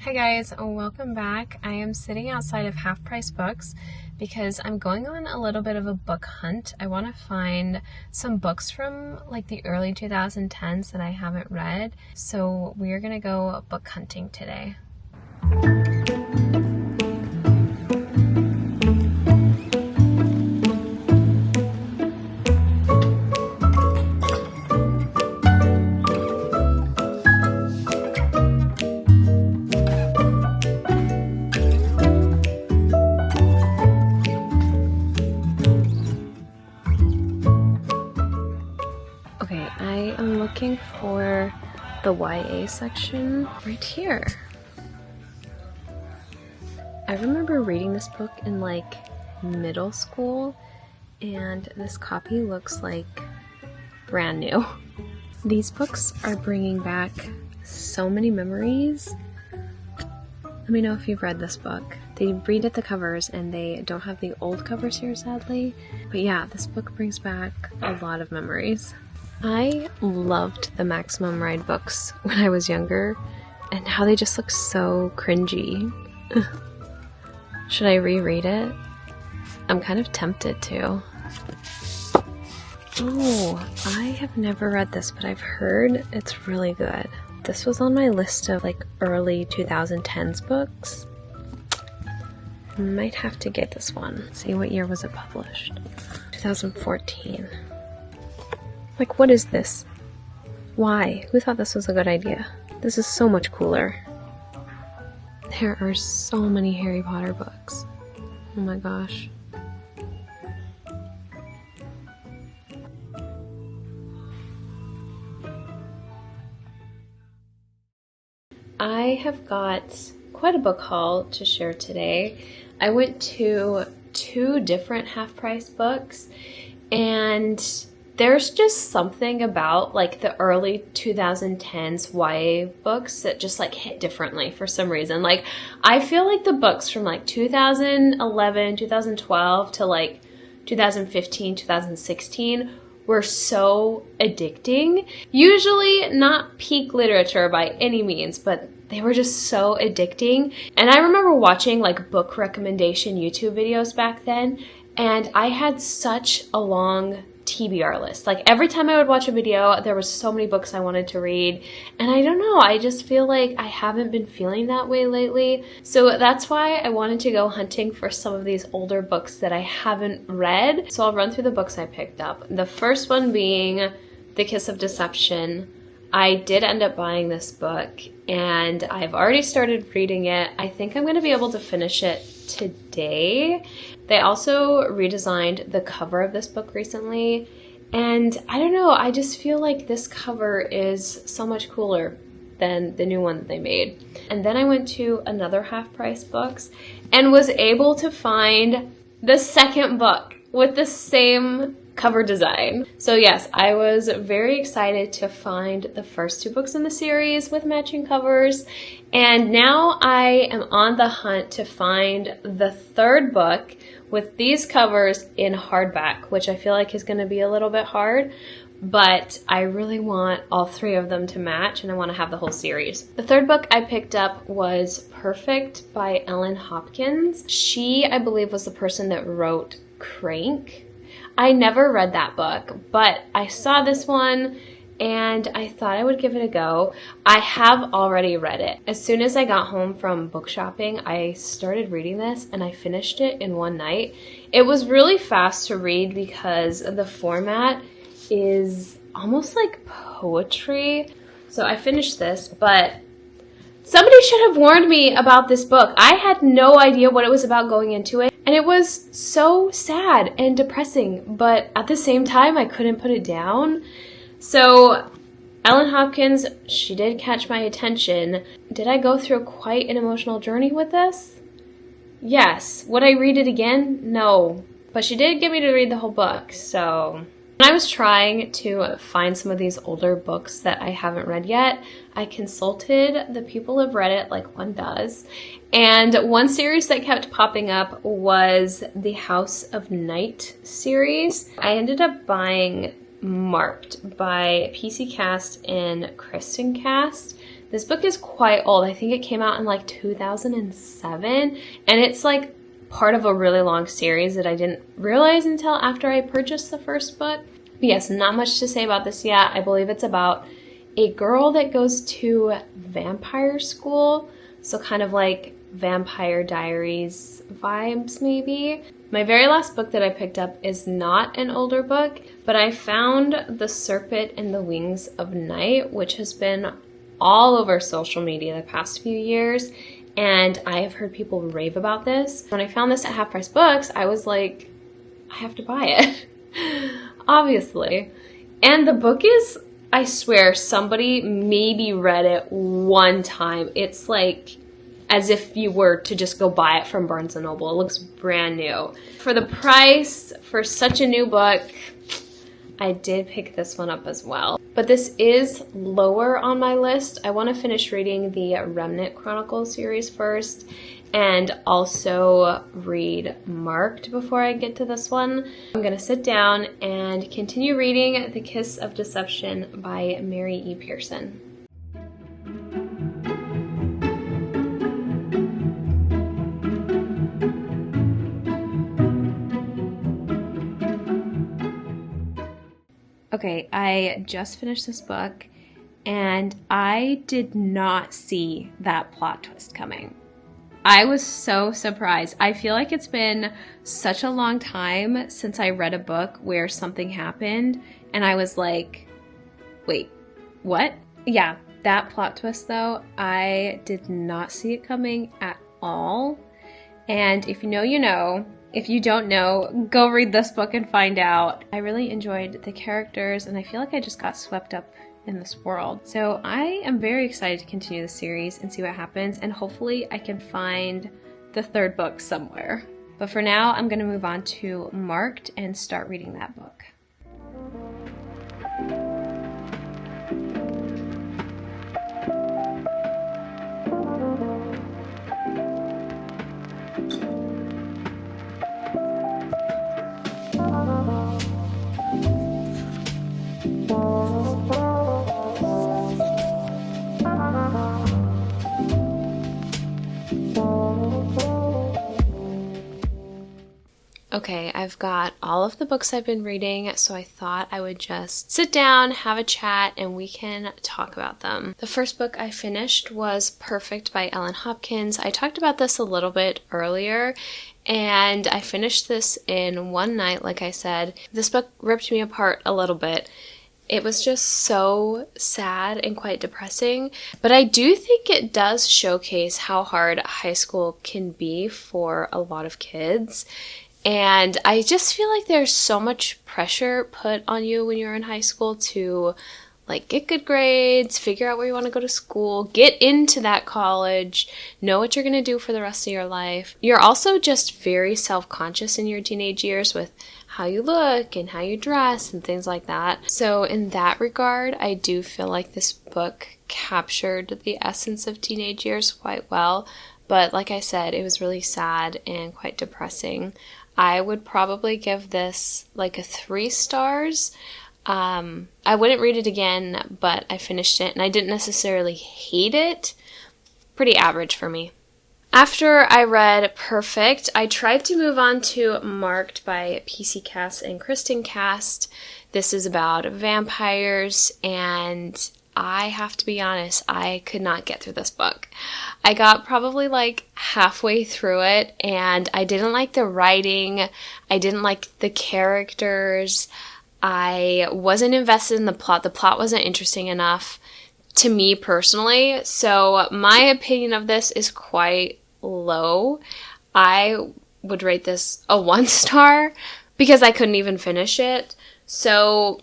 Hi guys, welcome back. I am sitting outside of Half Price Books because I'm going on a little bit of a book hunt. I want to find some books from like the early 2010s that I haven't read. So we are going to go book hunting today. Okay, I am looking for the YA section right here. I remember reading this book in like middle school, and this copy looks like brand new. These books are bringing back so many memories. Let me know if you've read this book. They read at the covers and they don't have the old covers here, sadly. But yeah, this book brings back a lot of memories. I loved the Maximum Ride books when I was younger, and how they just look so cringy. Should I reread it? I'm kind of tempted to. Oh, I have never read this, but I've heard it's really good. This was on my list of like early 2010s books. I might have to get this one. Let's see, what year was it published? 2014. Like, what is this? Why? Who thought this was a good idea? This is so much cooler. There are so many Harry Potter books. Oh my gosh. I have got quite a book haul to share today. I went to 2 different half-price books, and there's just something about like the early 2010s YA books that just like hit differently for some reason. Like, I feel like the books from like 2011, 2012 to like 2015, 2016 were so addicting. Usually not peak literature by any means, but they were just so addicting. And I remember watching like book recommendation YouTube videos back then, and I had such a long TBR list. Like, every time I would watch a video, there was so many books I wanted to read. And I don't know, I just feel like I haven't been feeling that way lately. So that's why I wanted to go hunting for some of these older books that I haven't read. So I'll run through the books I picked up. The first one being The Kiss of Deception. I did end up buying this book, and I've already started reading it. I think I'm going to be able to finish it today. They also redesigned the cover of this book recently, and I don't know, I just feel like this cover is so much cooler than the new one that they made. And then I went to another half-price books and was able to find the second book with the same cover design. So yes, I was very excited to find the first 2 books in the series with matching covers, and now I am on the hunt to find the 3rd book with these covers in hardback, which I feel like is going to be a little bit hard, but I really want all 3 of them to match, and I want to have the whole series. The 3rd book I picked up was Perfect by Ellen Hopkins. She, I believe, was the person that wrote Crank. I never read that book, but I saw this one and I thought I would give it a go. I have already read it. As soon as I got home from book shopping, I started reading this and I finished it in one night. It was really fast to read because the format is almost like poetry. So I finished this, but somebody should have warned me about this book. I had no idea what it was about going into it. And it was so sad and depressing, but at the same time, I couldn't put it down. So Ellen Hopkins, she did catch my attention. Did I go through quite an emotional journey with this? Yes. Would I read it again? No. But she did get me to read the whole book, so when I was trying to find some of these older books that I haven't read yet, I consulted the people who have read it like one does. And one series that kept popping up was the House of Night series. I ended up buying Marked by PC Cast and Kristen Cast. This book is quite old. I think it came out in like 2007, and it's like part of a really long series that I didn't realize until after I purchased the first book. But yes, not much to say about this yet. I believe it's about a girl that goes to vampire school, so kind of like Vampire Diaries vibes maybe. My very last book that I picked up is not an older book, but I found The Serpent and the Wings of Night, which has been all over social media the past few years, and I have heard people rave about this. When I found this at Half Price Books, I was like, I have to buy it, obviously. And the book is, I swear, somebody maybe read it one time. It's like as if you were to just go buy it from Barnes & Noble. It looks brand new. For the price, for such a new book, I did pick this one up as well. But this is lower on my list. I want to finish reading the Remnant Chronicles series first, and also read Marked before I get to this one. I'm going to sit down and continue reading The Kiss of Deception by Mary E. Pearson. Okay, I just finished this book, and I did not see that plot twist coming. I was so surprised. I feel like it's been such a long time since I read a book where something happened, and I was like, wait, what? Yeah, that plot twist though, I did not see it coming at all. And if you know, you know. If you don't know, go read this book and find out. I really enjoyed the characters, and I feel like I just got swept up in this world. So I am very excited to continue the series and see what happens, and hopefully I can find the third book somewhere. But for now, I'm going to move on to Marked and start reading that book. Okay, I've got all of the books I've been reading, so I thought I would just sit down, have a chat, and we can talk about them. The first book I finished was Perfect by Ellen Hopkins. I talked about this a little bit earlier, and I finished this in one night, like I said. This book ripped me apart a little bit. It was just so sad and quite depressing, but I do think it does showcase how hard high school can be for a lot of kids. And I just feel like there's so much pressure put on you when you're in high school to like get good grades, figure out where you want to go to school, get into that college, know what you're going to do for the rest of your life. You're also just very self-conscious in your teenage years with how you look and how you dress and things like that. So in that regard, I do feel like this book captured the essence of teenage years quite well. But like I said, it was really sad and quite depressing. I would probably give this like a 3 stars. I wouldn't read it again, but I finished it and I didn't necessarily hate it. Pretty average for me. After I read Perfect, I tried to move on to Marked by PC Cass and Kristen Cast. This is about vampires, and I have to be honest, I could not get through this book. I got probably like halfway through it, and I didn't like the writing. I didn't like the characters. I wasn't invested in the plot. The plot wasn't interesting enough to me personally. So my opinion of this is quite low. I would rate this a 1 star because I couldn't even finish it. So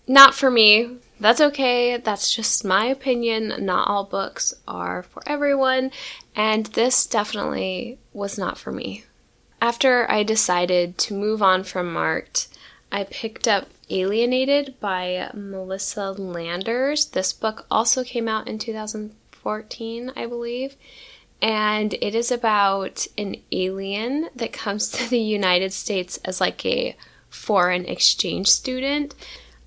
not for me. That's okay. That's just my opinion. Not all books are for everyone, and this definitely was not for me. After I decided to move on from Marked, I picked up Alienated by Melissa Landers. This book also came out in 2014, I believe, and it is about an alien that comes to the United States as like a foreign exchange student.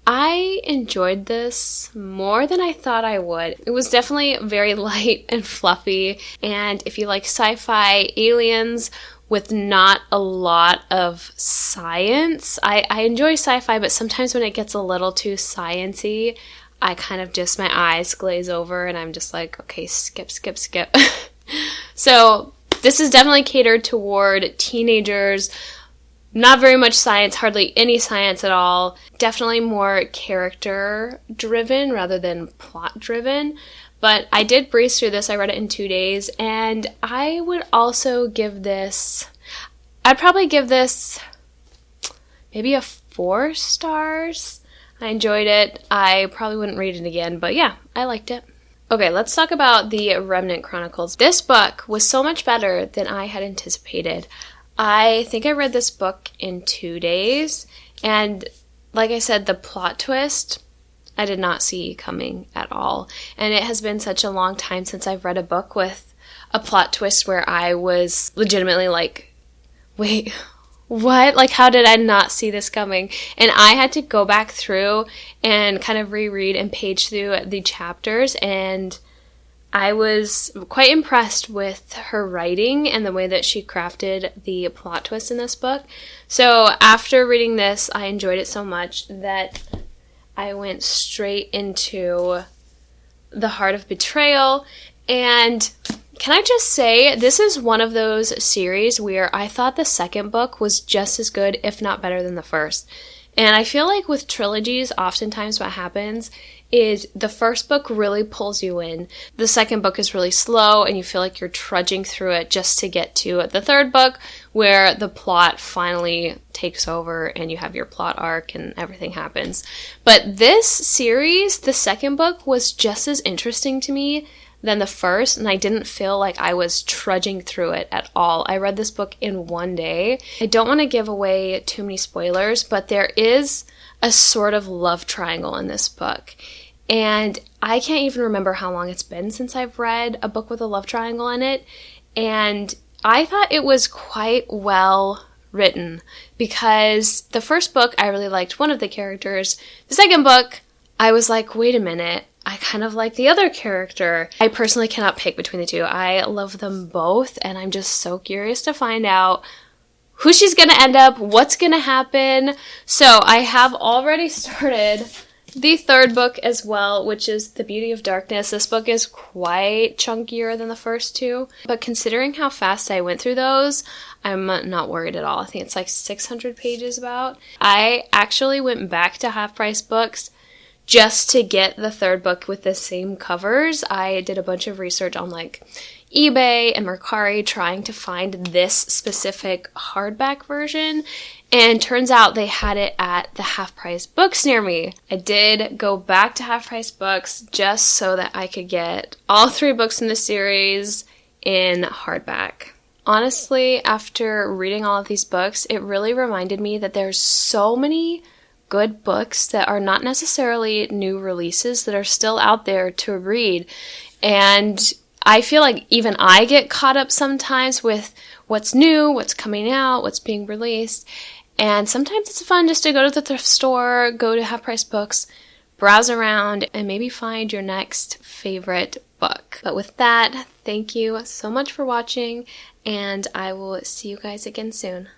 I enjoyed this more than I thought I would. It was definitely very light and fluffy, and if you like sci-fi aliens with not a lot of science, I enjoy sci-fi, but sometimes when it gets a little too science-y, I kind of just, my eyes glaze over and I'm just like, okay, skip. So this is definitely catered toward teenagers. Not very much science, hardly any science at all. Definitely more character driven rather than plot driven. But I did breeze through this. I read it in 2 days. And I would also give this, I'd probably give this maybe a 4 stars. I enjoyed it. I probably wouldn't read it again, but yeah, I liked it. Okay, let's talk about the Remnant Chronicles. This book was so much better than I had anticipated. I think I read this book in 2 days, and like I said, the plot twist I did not see coming at all. And it has been such a long time since I've read a book with a plot twist where I was legitimately like, wait, what? Like, how did I not see this coming? And I had to go back through and kind of reread and page through the chapters, and I was quite impressed with her writing and the way that she crafted the plot twist in this book. So after reading this, I enjoyed it so much that I went straight into The Heart of Betrayal. And can I just say, this is one of those series where I thought the second book was just as good, if not better, than the first. And I feel like with trilogies, oftentimes what happens is the first book really pulls you in. The second book is really slow and you feel like you're trudging through it just to get to the third book where the plot finally takes over and you have your plot arc and everything happens. But this series, the second book, was just as interesting to me than the first, and I didn't feel like I was trudging through it at all. I read this book in 1 day. I don't want to give away too many spoilers, but there is a sort of love triangle in this book. And I can't even remember how long it's been since I've read a book with a love triangle in it. And I thought it was quite well written because the first book, I really liked one of the characters. The second book, I was like, wait a minute, I kind of like the other character. I personally cannot pick between the two. I love them both, and I'm just so curious to find out who she's going to end up, what's going to happen. So I have already started the third book as well, which is The Beauty of Darkness. This book is quite chunkier than the first two, but considering how fast I went through those, I'm not worried at all. I think it's like 600 pages about. I actually went back to Half Price Books just to get the third book with the same covers. I did a bunch of research on like eBay and Mercari trying to find this specific hardback version, and turns out they had it at the Half Price Books near me. I did go back to Half Price Books just so that I could get all 3 books in the series in hardback. Honestly, after reading all of these books, it really reminded me that there's so many good books that are not necessarily new releases that are still out there to read. And I feel like even I get caught up sometimes with what's new, what's coming out, what's being released. And sometimes it's fun just to go to the thrift store, go to Half Price Books, browse around, and maybe find your next favorite book. But with that, thank you so much for watching, and I will see you guys again soon.